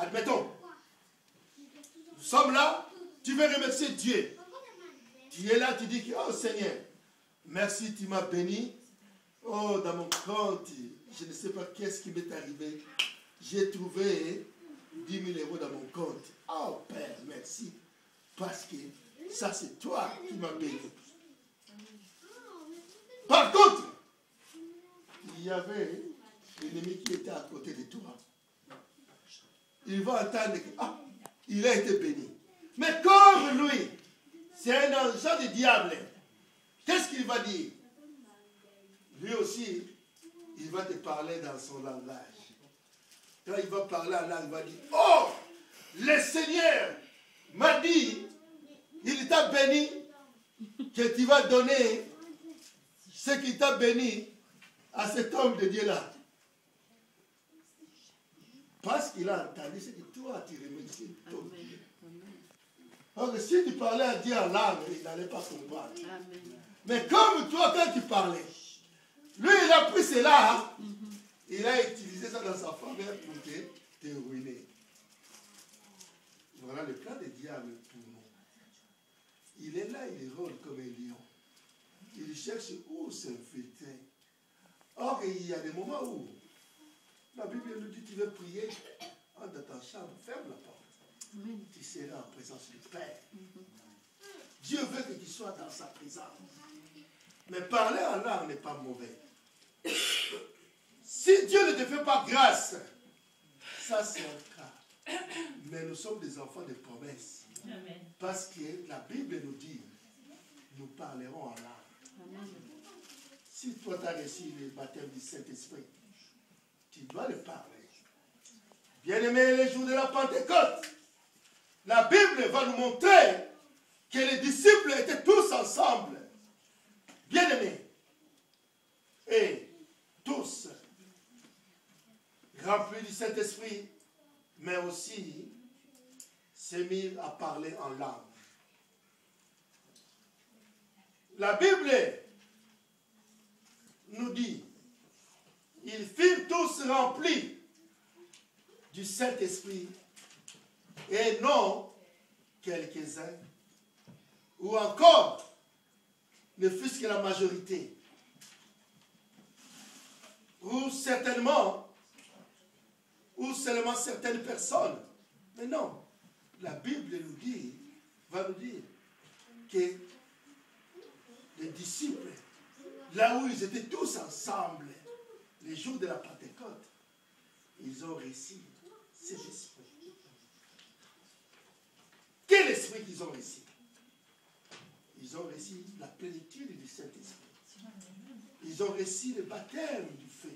admettons, nous sommes là, tu veux remercier Dieu. Tu es là, tu dis que, oh Seigneur, merci, tu m'as béni. Oh, dans mon compte, je ne sais pas qu'est-ce qui m'est arrivé. J'ai trouvé 10 000 euros dans mon compte. Oh Père, merci. Parce que ça, c'est toi qui m'as béni. Par contre, il y avait l'ennemi qui était à côté de toi. Il va entendre que, ah, il a été béni. Mais comme lui, c'est un agent du diable, qu'est-ce qu'il va dire? Lui aussi, il va te parler dans son langage. Quand il va parler en langue, il va dire, oh, le Seigneur m'a dit, il t'a béni, que tu vas donner ce qu'il t'a béni à cet homme de Dieu-là. Parce qu'il a entendu ce que toi, tu remercies ton Dieu. Donc, si tu parlais à Dieu en langue, il n'allait pas comprendre. Mais comme toi, quand tu parlais, lui, il a pris cela, il a utilisé ça dans sa faveur pour te ruiner. Voilà le plan du diable pour nous. Il est là, il rôle comme un lion. Il cherche où s'infiltrer. Or, il y a des moments où la Bible nous dit, tu veux prier, entre dans ta chambre, ferme la porte. Tu seras en présence du Père. Dieu veut que tu sois dans sa présence. Mais parler en langue n'est pas mauvais. Si Dieu ne te fait pas grâce, ça c'est un cas. Mais nous sommes des enfants de promesses. Amen. Parce que la Bible nous dit, nous parlerons en langue. Si toi tu as reçu le baptême du Saint-Esprit, tu dois le parler. Bien-aimés, les jours de la Pentecôte, la Bible va nous montrer que les disciples étaient tous ensemble. Bien-aimés. Et tous remplis du Saint-Esprit, mais aussi s'est mis à parler en langue. La Bible nous dit, ils furent tous remplis du Saint-Esprit et non quelques-uns, ou encore ne fût-ce que la majorité, ou certainement, ou seulement certaines personnes. Mais non, la Bible nous dit, va nous dire que les disciples, là où ils étaient tous ensemble, les jours de la Pentecôte, ils ont reçu cet esprit. Quel esprit qu'ils ont reçu? Ils ont reçu la plénitude du Saint-Esprit. Ils ont reçu le baptême du feu.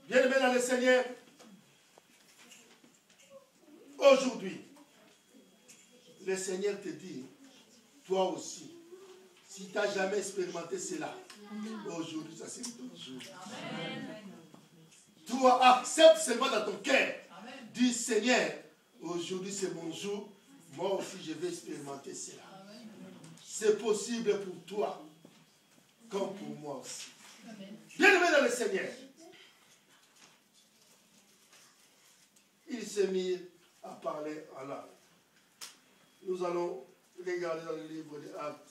Bien-aimés dans le Seigneur, aujourd'hui, le Seigneur te dit, toi aussi, si tu n'as jamais expérimenté cela, aujourd'hui, ça c'est ton jour. Amen. Toi, accepte seulement dans ton cœur. Dis, Seigneur, aujourd'hui c'est mon jour, moi aussi je vais expérimenter cela. C'est possible pour toi, comme pour moi aussi. Bien-aimé dans le Seigneur, il s'est mis à parler en langue. Nous allons regarder dans le livre des Actes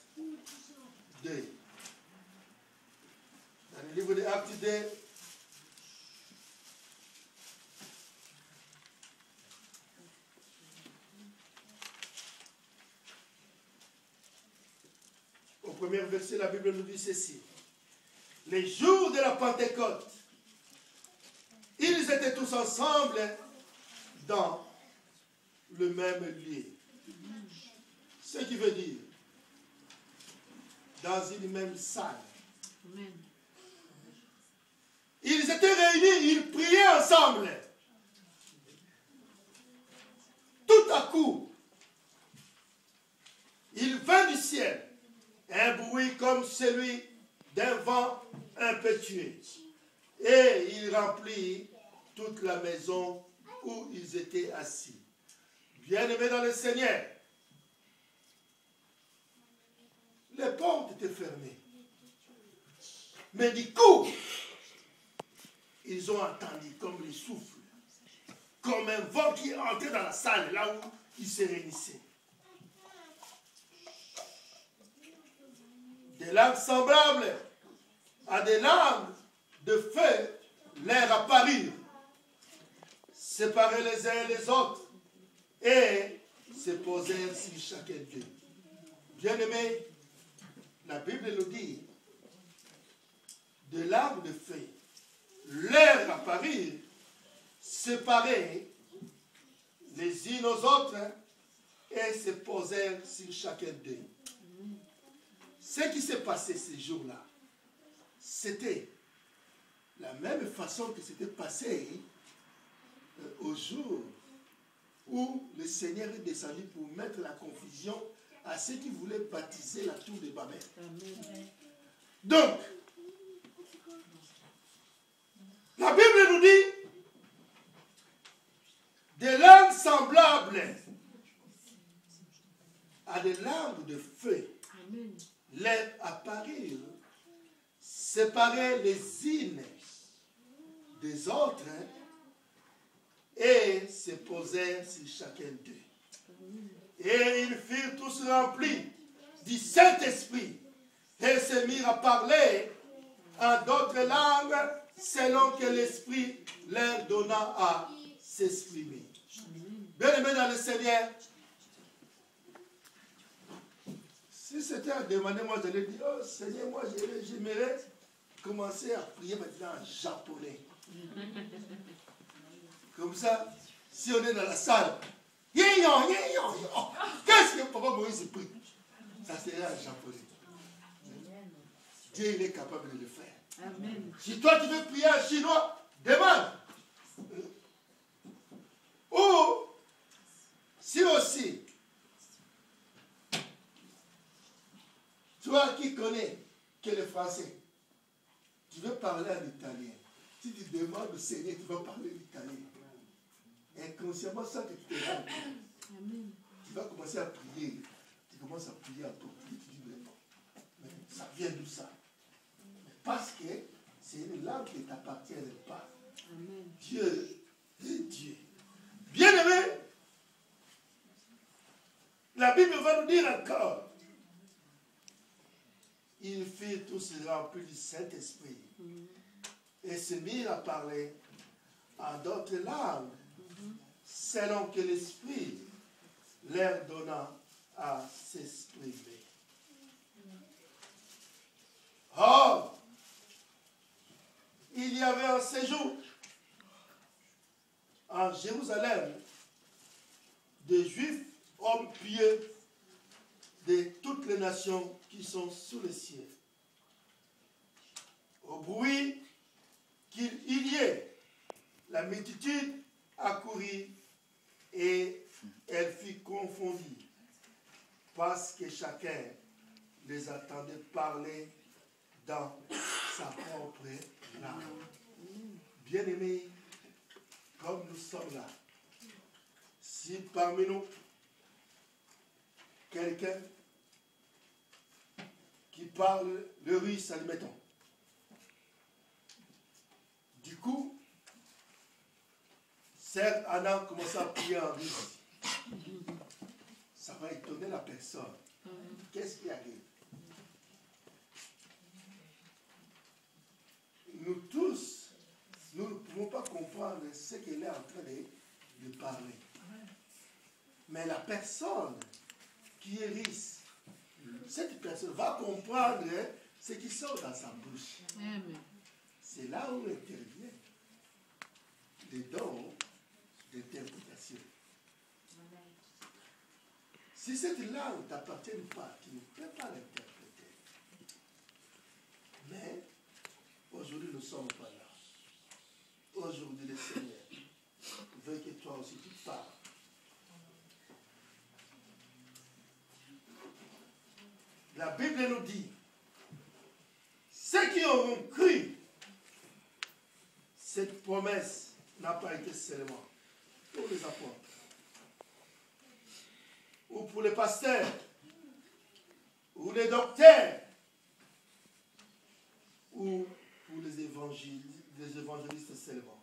2. Dans le livre des Actes 2, au premier verset, la Bible nous dit ceci. Les jours de la Pentecôte, ils étaient tous ensemble dans le même lieu. Ce qui veut dire, dans une même salle. Amen. Ils étaient réunis, ils priaient ensemble. Tout à coup, il vint du ciel un bruit comme celui d'un vent impétueux. Et il remplit toute la maison où ils étaient assis. Bien-aimés dans le Seigneur, les portes étaient fermées. Mais du coup, ils ont entendu comme le souffle, comme un vent qui est entré dans la salle, là où il se réunissait. Des langues semblables à des langues de feu leur apparurent, séparés les uns les autres, et se posèrent sur chacun d'eux. Bien-aimés, la Bible nous dit, de langues de feu leur apparurent, séparés les unes aux autres, et se posèrent sur chacun d'eux. Ce qui s'est passé ces jours-là, c'était la même façon que c'était passé au jour où le Seigneur est descendu pour mettre la confusion à ceux qui voulaient baptiser la tour de Babel. Donc, la Bible nous dit des langues semblables à des langues de feu leur apparurent, séparés les unes des autres, et se posèrent sur chacun d'eux. Et ils furent tous remplis du Saint-Esprit et se mirent à parler en d'autres langues selon que l'Esprit leur donna à s'exprimer. Bien-aimés dans le Seigneur, si c'était à demander, moi j'allais dire, oh Seigneur, moi j'aimerais commencer à prier maintenant en japonais. Comme ça, si on est dans la salle, qu'est-ce que Papa Moïse prie? Ça serait en japonais. Dieu, il est capable de le faire. Amen. Si toi tu veux prier en chinois, demande. Ou, si aussi, toi qui connais que le français, tu veux parler en italien. Si tu demandes au Seigneur, tu vas parler l'italien. Inconsciemment, sans que tu te rendes compte. Tu vas commencer à prier. Tu commences à prier à ton prix. Tu dis, mais non. Mais ça vient d'où ça? Parce que c'est une langue qui ne t'appartient pas. Amen. Dieu est Dieu. Bien-aimé, la Bible va nous dire encore, ils firent tous remplis du Saint-Esprit et se mirent à parler en d'autres langues, selon que l'Esprit leur donna à s'exprimer. Or, il y avait un séjour en Jérusalem des Juifs, hommes pieux de toutes les nations qui sont sous le ciel. Au bruit qu'il y ait, la multitude accourut et elle fut confondue parce que chacun les attendait parler dans sa propre langue. Bien-aimés, comme nous sommes là, si parmi nous, quelqu'un qui parle le russe, admettons, du coup, certes, Anna commence à prier en russe. Ça va étonner la personne. Qu'est-ce qui arrive? Nous tous, nous ne pouvons pas comprendre ce qu'elle est en train de parler. Mais la personne qui est riche, cette personne va comprendre ce qui sort dans sa bouche. C'est là où intervient les dons d'interprétation. Si cette langue ne t'appartient pas, tu ne peux pas l'interpréter. Mais aujourd'hui, nous ne sommes pas là. Aujourd'hui, le Seigneur veut que toi aussi tu parles. La Bible nous dit, ceux qui auront cru, cette promesse n'a pas été seulement pour les apôtres, ou pour les pasteurs, ou les docteurs, ou pour les évangélistes seulement.